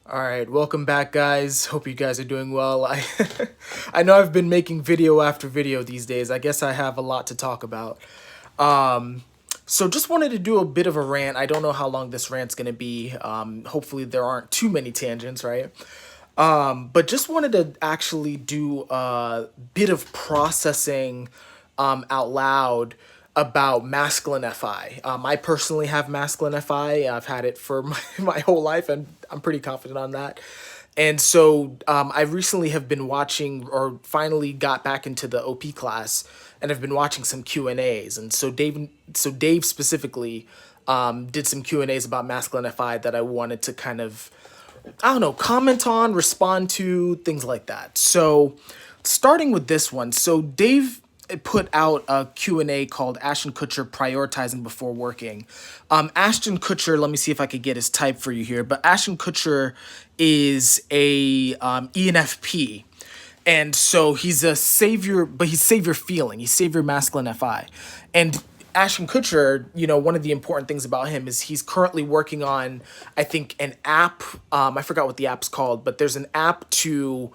All right, welcome back, guys. Hope you guys are doing well. I know I've been making video after video these days. I guess I have a lot to talk about. So just wanted to do a bit of a rant. I don't know how long this rant's gonna be. Hopefully there aren't too many tangents, right? But just wanted to actually do a bit of processing out loud about masculine FI. I personally have masculine FI. I've had it for my whole life, and I'm pretty confident on that. And so I recently have been watching, or finally got back into the OP class, and I've been watching some Q&As. And so Dave specifically did some Q&As about masculine FI that I wanted to kind of, I don't know, comment on, respond to, things like that. So starting with this one, so Dave put out a Q&A called Ashton Kutcher Prioritizing Before Working. Ashton Kutcher, let me see if I could get his type for you here, but Ashton Kutcher is a ENFP. And so he's a savior, but he's savior feeling. He's savior masculine FI. And Ashton Kutcher, one of the important things about him is he's currently working on, I think, an app. I forgot what the app's called, but there's an app to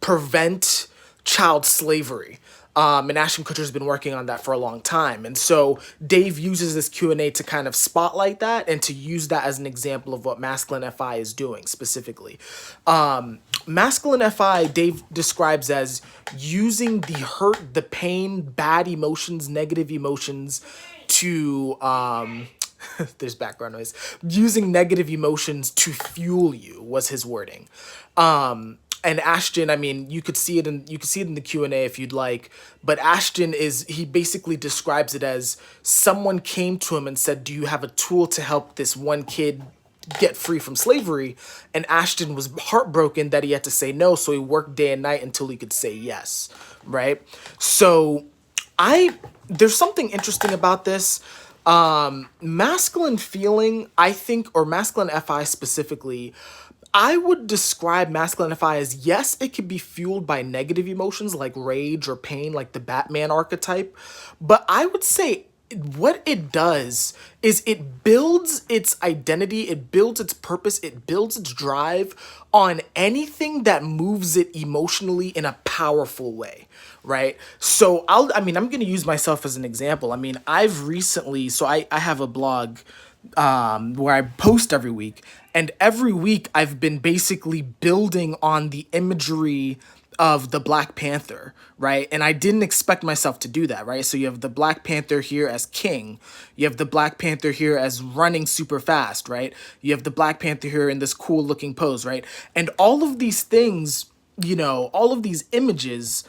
prevent child slavery. And Ashton Kutcher's been working on that for a long time. And so Dave uses this Q&A to kind of spotlight that and to use that as an example of what masculine FI is doing specifically. Masculine FI, Dave describes as using the hurt, the pain, bad emotions, negative emotions to there's background noise. Using negative emotions to fuel you was his wording. And Ashton, I mean, you could see it in the Q&A if you'd like, but Ashton he basically describes it as someone came to him and said, "Do you have a tool to help this one kid get free from slavery?" And Ashton was heartbroken that he had to say no, so he worked day and night until he could say yes, right? So there's something interesting about this. Masculine feeling, I think, or masculine FI specifically, I would describe masculine FI as, yes, it could be fueled by negative emotions like rage or pain, like the Batman archetype. But I would say what it does is it builds its identity, it builds its purpose, it builds its drive on anything that moves it emotionally in a powerful way, right? So I'm going to use myself as an example. I mean, I've recently, so I have a blog where I post every week. And every week I've been basically building on the imagery of the Black Panther, right? And I didn't expect myself to do that, right? So you have the Black Panther here as king. You have the Black Panther here as running super fast, right? You have the Black Panther here in this cool looking pose, right? And all of these things, all of these images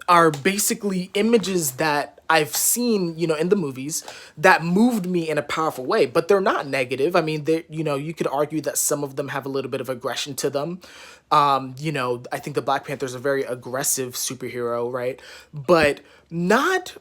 are basically images that I've seen, in the movies that moved me in a powerful way, but they're not negative. I mean, you could argue that some of them have a little bit of aggression to them. I think the Black Panther is a very aggressive superhero, right? But not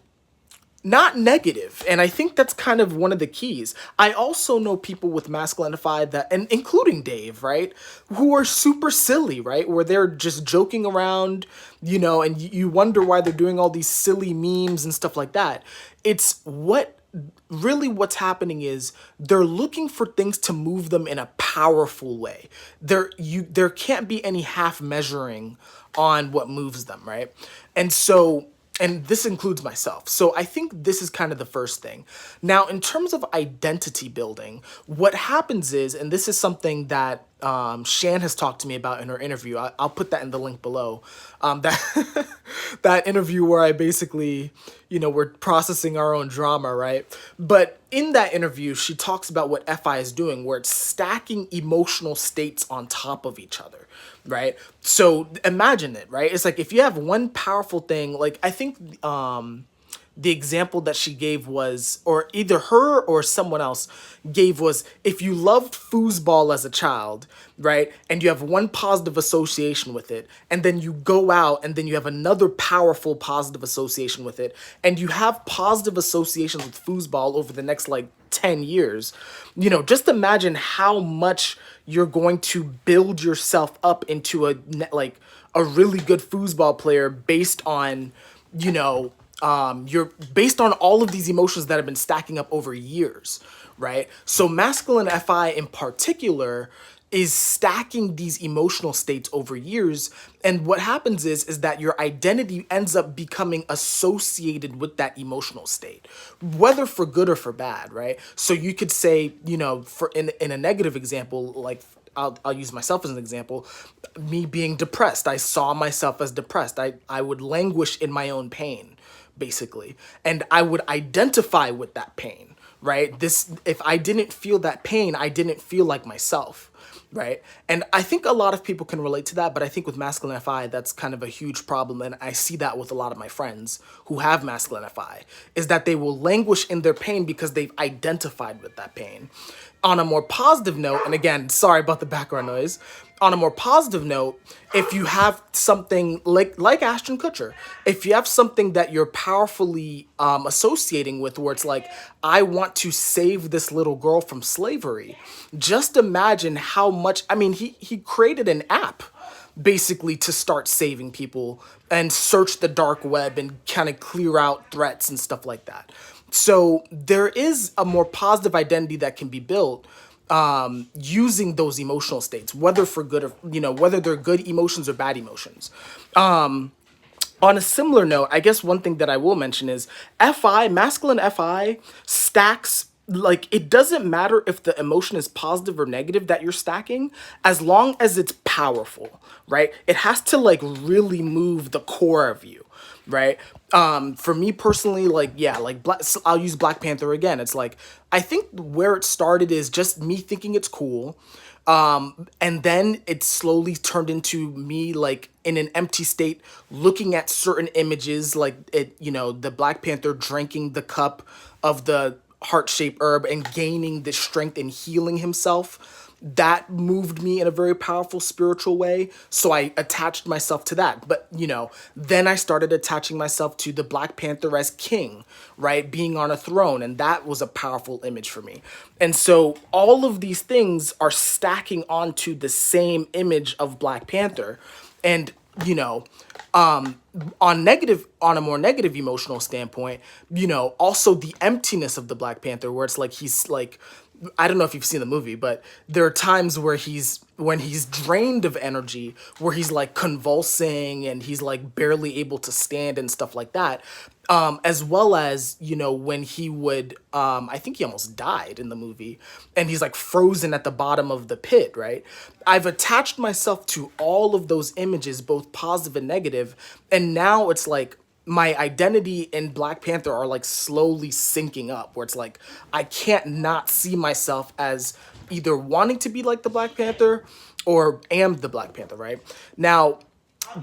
negative. And I think that's kind of one of the keys. I also know people with masculinified that, and including Dave, right, who are super silly, right, where they're just joking around, and you wonder why they're doing all these silly memes and stuff like that. It's what's happening is they're looking for things to move them in a powerful way. There can't be any half measuring on what moves them, right? And this includes myself. So I think this is kind of the first thing. Now, in terms of identity building, what happens is, and this is something that Shan has talked to me about in her interview. I'll put that in the link below. That that interview where I basically, we're processing our own drama, right? But in that interview, she talks about what FI is doing, where it's stacking emotional states on top of each other, right? So imagine it, right? It's like if you have one powerful thing, like I think the example that she gave was, or either her or someone else gave was, if you loved foosball as a child, right, and you have one positive association with it, and then you go out and then you have another powerful positive association with it, and you have positive associations with foosball over the next like 10 years, just imagine how much you're going to build yourself up into a really good foosball player based on, you're based on all of these emotions that have been stacking up over years, right? So masculine FI in particular is stacking these emotional states over years, and what happens is that your identity ends up becoming associated with that emotional state, whether for good or for bad, right? So you could say, for in a negative example, like I'll use myself as an example, me being depressed. I saw myself as depressed. I would languish in my own pain, basically, and I would identify with that pain, right? This, if I didn't feel that pain, I didn't feel like myself, right? And I think a lot of people can relate to that, but I think with masculine FI, that's kind of a huge problem. And I see that with a lot of my friends who have masculine FI, is that they will languish in their pain because they've identified with that pain. On a more positive note, and again, sorry about the background noise, on a more positive note, if you have something like Ashton Kutcher, if you have something that you're powerfully associating with, where it's like, I want to save this little girl from slavery, just imagine how much. I mean, he created an app basically to start saving people and search the dark web and kind of clear out threats and stuff like that. So there is a more positive identity that can be built using those emotional states, whether for good or, whether they're good emotions or bad emotions. On a similar note, I guess one thing that I will mention is masculine FI stacks. Like, it doesn't matter if the emotion is positive or negative that you're stacking, as long as it's powerful, right? It has to like really move the core of you, right? For me personally, like, yeah, like I'll use Black Panther again. It's like, I think where it started is just me thinking it's cool. And then it slowly turned into me like in an empty state, looking at certain images, like the Black Panther drinking the cup of the heart-shaped herb and gaining the strength and healing himself. That moved me in a very powerful spiritual way. So I attached myself to that. But, then I started attaching myself to the Black Panther as king, right? Being on a throne. And that was a powerful image for me. And so all of these things are stacking onto the same image of Black Panther. And, on a more negative emotional standpoint, also the emptiness of the Black Panther, where it's like he's like, I don't know if you've seen the movie, but there are times where when he's drained of energy, where he's like convulsing and he's like barely able to stand and stuff like that. As well as, when he would, I think he almost died in the movie, and he's like frozen at the bottom of the pit, right? I've attached myself to all of those images, both positive and negative, and now it's like my identity in Black Panther are like slowly syncing up, where it's like, I can't not see myself as either wanting to be like the Black Panther or am the Black Panther, right? Now,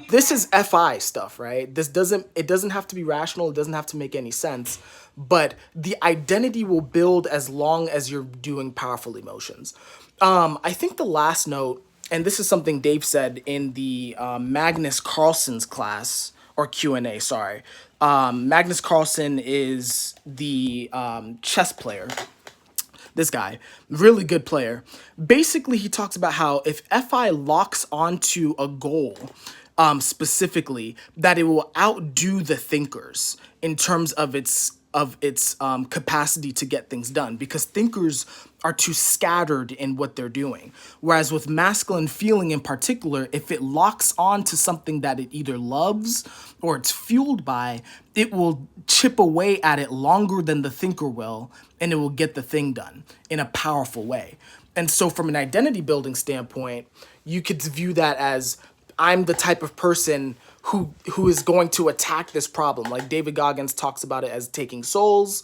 this is FI stuff, right? It doesn't have to be rational. It doesn't have to make any sense, but the identity will build as long as you're doing powerful emotions. I think the last note, and this is something Dave said in the Magnus Carlsen's class, or Q&A, sorry. Magnus Carlsen is the chess player. This guy, really good player. Basically, he talks about how if FI locks onto a goal, specifically, that it will outdo the thinkers in terms of its capacity to get things done, because thinkers are too scattered in what they're doing. Whereas with masculine feeling in particular, if it locks on to something that it either loves or it's fueled by, it will chip away at it longer than the thinker will, and it will get the thing done in a powerful way. And so from an identity building standpoint, you could view that as, I'm the type of person who is going to attack this problem. Like David Goggins talks about it as taking souls.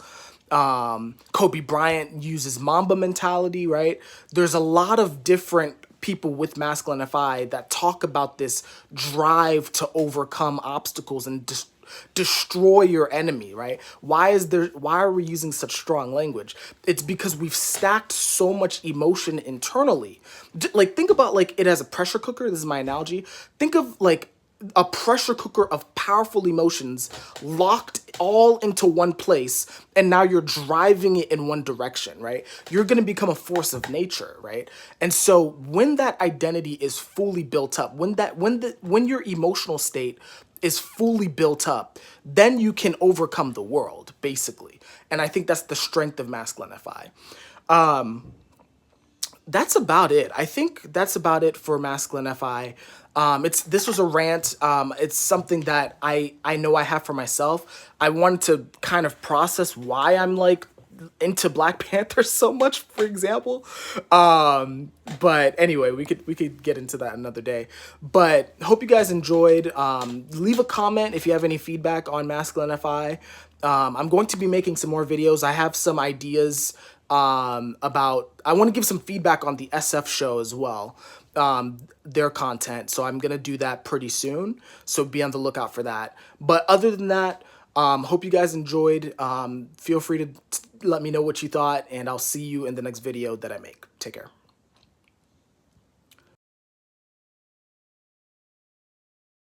Kobe Bryant uses Mamba mentality, right? There's a lot of different people with masculine FI that talk about this drive to overcome obstacles and destroy your enemy, right? Why are we using such strong language? It's because we've stacked so much emotion internally. Like, think about like it as a pressure cooker. This is my analogy. Think of like a pressure cooker of powerful emotions locked all into one place, and now you're driving it in one direction, right? You're going to become a force of nature, right? And so when that identity is fully built up, when your emotional state is fully built up, then you can overcome the world, basically. And I think that's the strength of masculine FI. that's about it. I think that's about it for Masculine FI. This was a rant. It's something that I know I have for myself. I wanted to kind of process why I'm like into Black Panther so much, for example. But anyway, we could get into that another day. But hope you guys enjoyed. Leave a comment if you have any feedback on Masculine FI. I'm going to be making some more videos. I have some ideas about, I want to give some feedback on the SF show as well, their content. So I'm going to do that pretty soon. So be on the lookout for that. But other than that, hope you guys enjoyed. Feel free to let me know what you thought, and I'll see you in the next video that I make. Take care.